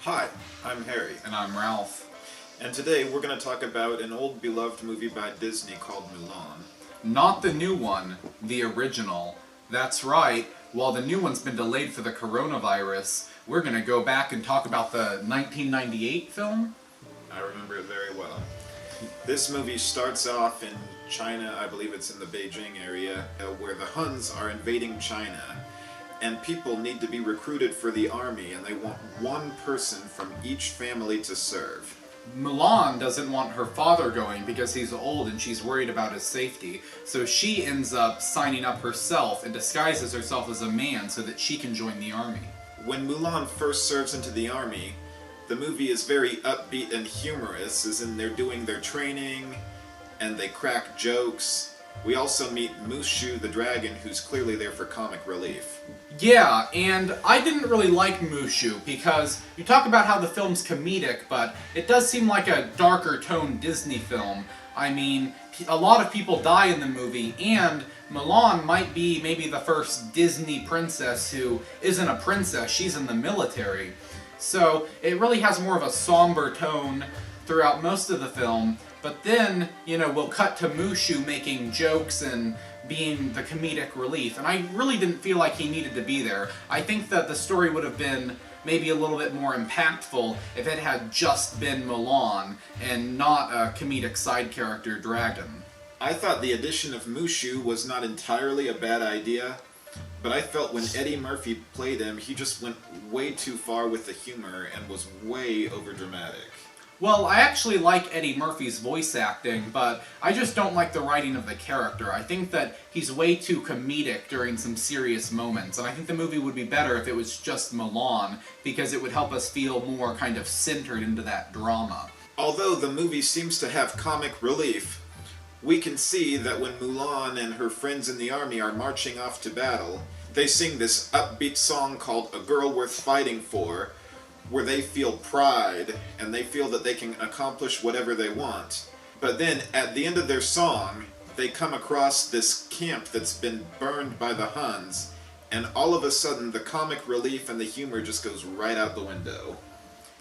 Hi, I'm Harry, And I'm Ralph. and today we're going to talk about an old beloved movie by Disney called Mulan. Not the new one, the original. That's right, while the new one's been delayed for the coronavirus, we're gonna go back and talk about the 1998 film? I remember it very well. This movie starts off in China, I believe it's in the Beijing area, where the Huns are invading China, and people need to be recruited for the army, and they want one person from each family to serve. Mulan doesn't want her father going because he's old and she's worried about his safety, so she ends up signing up herself and disguises herself as a man so that she can join the army. When Mulan first serves into the army, the movie is very upbeat and humorous, as in they're doing their training, and they crack jokes. We also meet Mushu the dragon, who's clearly there for comic relief. Yeah, and I didn't really like Mushu because you talk about how the film's comedic, but it does seem like a darker toned Disney film. I mean, a lot of people die in the movie, and Mulan might be maybe the first Disney princess who isn't a princess, she's in the military. So it really has more of a somber tone throughout most of the film, but then, we'll cut to Mushu making jokes and being the comedic relief, and I really didn't feel like he needed to be there. I think that the story would have been maybe a little bit more impactful if it had just been Mulan and not a comedic side character dragon. I thought the addition of Mushu was not entirely a bad idea, but I felt when Eddie Murphy played him, he just went way too far with the humor and was way overdramatic. Well, I actually like Eddie Murphy's voice acting, but I just don't like the writing of the character. I think that he's way too comedic during some serious moments, and I think the movie would be better if it was just Mulan, because it would help us feel more kind of centered into that drama. Although the movie seems to have comic relief, we can see that when Mulan and her friends in the army are marching off to battle, they sing this upbeat song called A Girl Worth Fighting For, where they feel pride and they feel that they can accomplish whatever they want. But then, at the end of their song, they come across this camp that's been burned by the Huns, and all of a sudden the comic relief and the humor just goes right out the window.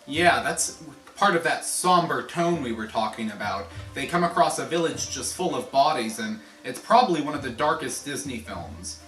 Yeah, that's part of that somber tone we were talking about. They come across a village just full of bodies, and it's probably one of the darkest Disney films.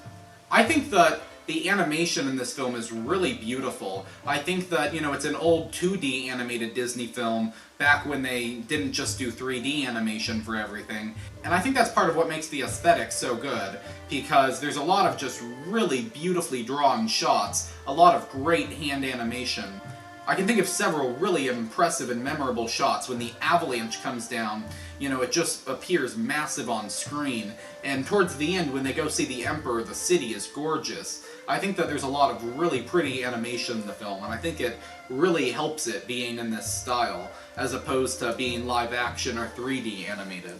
I think that the animation in this film is really beautiful. I think that, it's an old 2D animated Disney film back when they didn't just do 3D animation for everything. And I think that's part of what makes the aesthetic so good, because there's a lot of just really beautifully drawn shots, a lot of great hand animation. I can think of several really impressive and memorable shots when the avalanche comes down. It just appears massive on screen. And towards the end, when they go see the Emperor, the city is gorgeous. I think that there's a lot of really pretty animation in the film, and I think it really helps it being in this style, as opposed to being live action or 3D animated.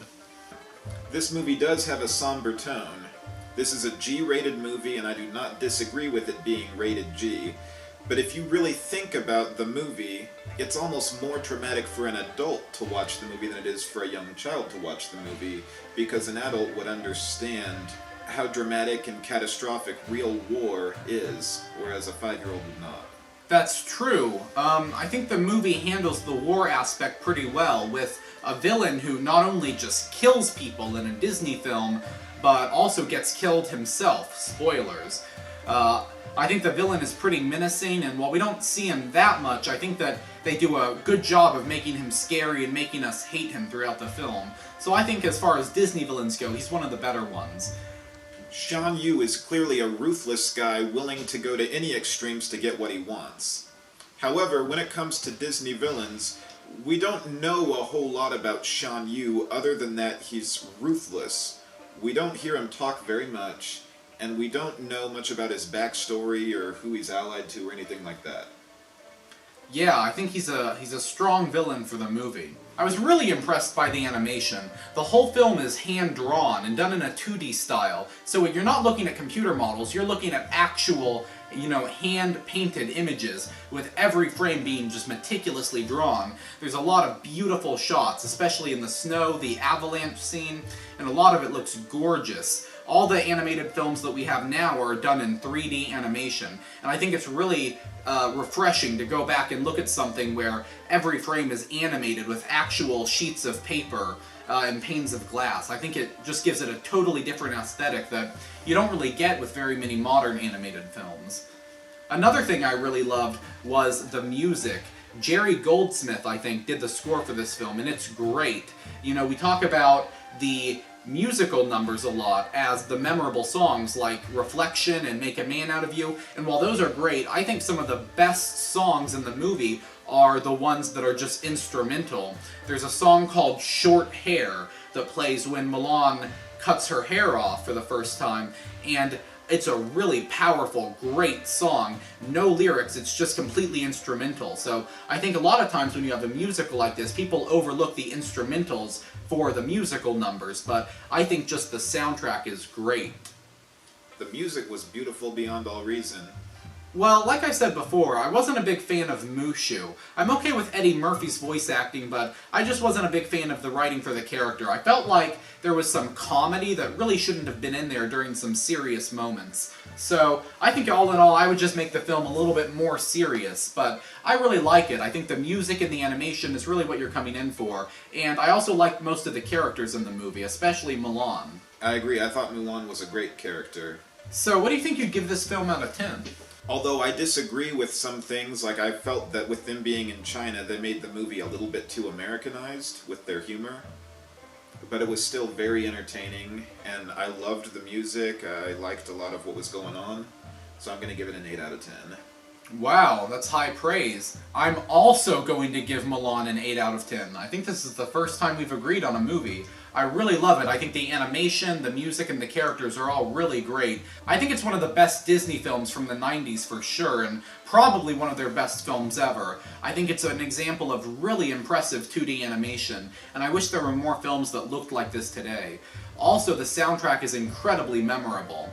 This movie does have a somber tone. This is a G-rated movie, and I do not disagree with it being rated G. But if you really think about the movie, it's almost more traumatic for an adult to watch the movie than it is for a young child to watch the movie, because an adult would understand how dramatic and catastrophic real war is, whereas a 5-year-old would not. That's true. I think the movie handles the war aspect pretty well, with a villain who not only just kills people in a Disney film, but also gets killed himself. Spoilers. I think the villain is pretty menacing, and while we don't see him that much, I think that they do a good job of making him scary and making us hate him throughout the film. So I think as far as Disney villains go, he's one of the better ones. Shan Yu is clearly a ruthless guy willing to go to any extremes to get what he wants. However, when it comes to Disney villains, we don't know a whole lot about Shan Yu other than that he's ruthless. We don't hear him talk very much, and we don't know much about his backstory or who he's allied to or anything like that. Yeah, I think he's a strong villain for the movie. I was really impressed by the animation. The whole film is hand-drawn and done in a 2D style, so you're not looking at computer models, you're looking at actual, hand-painted images, with every frame being just meticulously drawn. There's a lot of beautiful shots, especially in the snow, the avalanche scene, and a lot of it looks gorgeous. all the animated films that we have now are done in 3D animation, and I think it's really refreshing to go back and look at something where every frame is animated with actual sheets of paper and panes of glass. I think it just gives it a totally different aesthetic that you don't really get with very many modern animated films. Another thing I really loved was the music. Jerry Goldsmith, I think, did the score for this film, and it's great. You know, we talk about the musical numbers a lot as the memorable songs like Reflection and Make a Man Out of You, and while those are great, I think some of the best songs in the movie are the ones that are just instrumental. There's a song called Short Hair that plays when Mulan cuts her hair off for the first time, and it's a really powerful, great song. No lyrics, it's just completely instrumental. So I think a lot of times when you have a musical like this, people overlook the instrumentals for the musical numbers, but I think just the soundtrack is great. The music was beautiful beyond all reason. Well, like I said before, I wasn't a big fan of Mushu. I'm okay with Eddie Murphy's voice acting, but I just wasn't a big fan of the writing for the character. I felt like there was some comedy that really shouldn't have been in there during some serious moments. So, I think all in all, I would just make the film a little bit more serious, but I really like it. I think the music and the animation is really what you're coming in for, and I also liked most of the characters in the movie, especially Mulan. I agree, I thought Mulan was a great character. So, what do you think you'd give this film out of 10? Although I disagree with some things, like I felt that with them being in China, they made the movie a little bit too Americanized with their humor. But it was still very entertaining, and I loved the music, I liked a lot of what was going on, so I'm going to give it an 8 out of 10. Wow, that's high praise. I'm also going to give Mulan an 8 out of 10. I think this is the first time we've agreed on a movie. I really love it. I think the animation, the music, and the characters are all really great. I think it's one of the best Disney films from the 90s for sure, and probably one of their best films ever. I think it's an example of really impressive 2D animation, and I wish there were more films that looked like this today. Also, the soundtrack is incredibly memorable.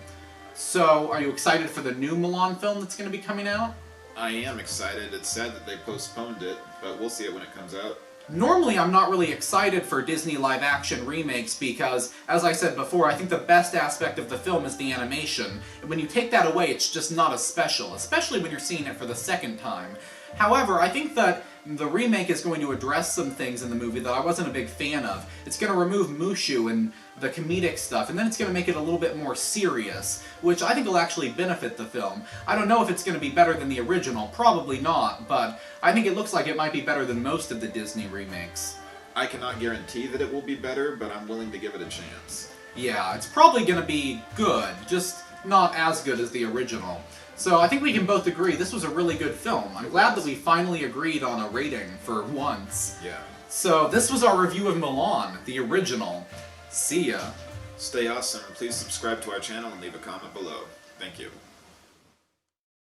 So, are you excited for the new Mulan film that's going to be coming out? I am excited. It's sad that they postponed it, but we'll see it when it comes out. Normally, I'm not really excited for Disney live-action remakes because, as I said before, I think the best aspect of the film is the animation. And when you take that away, it's just not as special, especially when you're seeing it for the second time. However, I think that the remake is going to address some things in the movie that I wasn't a big fan of. It's going to remove Mushu and the comedic stuff, and then it's going to make it a little bit more serious, which I think will actually benefit the film. I don't know if it's going to be better than the original, probably not, but I think it looks like it might be better than most of the Disney remakes. I cannot guarantee that it will be better, but I'm willing to give it a chance. Yeah, it's probably going to be good, just not as good as the original. So I think we can both agree this was a really good film. I'm glad that we finally agreed on a rating for once. Yeah. So this was our review of Mulan, the original. See ya. Stay awesome. Please subscribe to our channel and leave a comment below. Thank you.